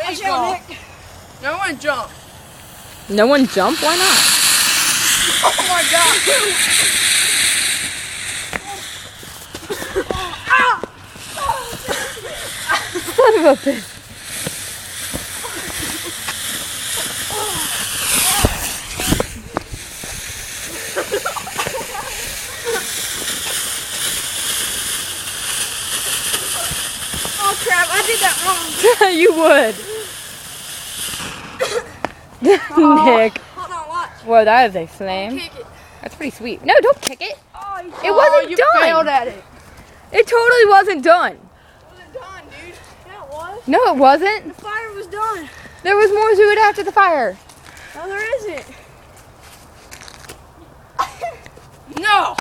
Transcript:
Watch out, Nick. No one jump. No one jump? Why not? Oh my god. Son of a bitch. Oh crap, I did that wrong. You would. Nick. Hold on, watch. Whoa, that is a flame. Kick it. That's pretty sweet. No, don't kick it. Oh, you It wasn't you done. failed at it. It totally wasn't done. wasn't done, dude. Yeah, it was. No, it wasn't. The fire was done. There was more to it after the fire. No, there isn't. No.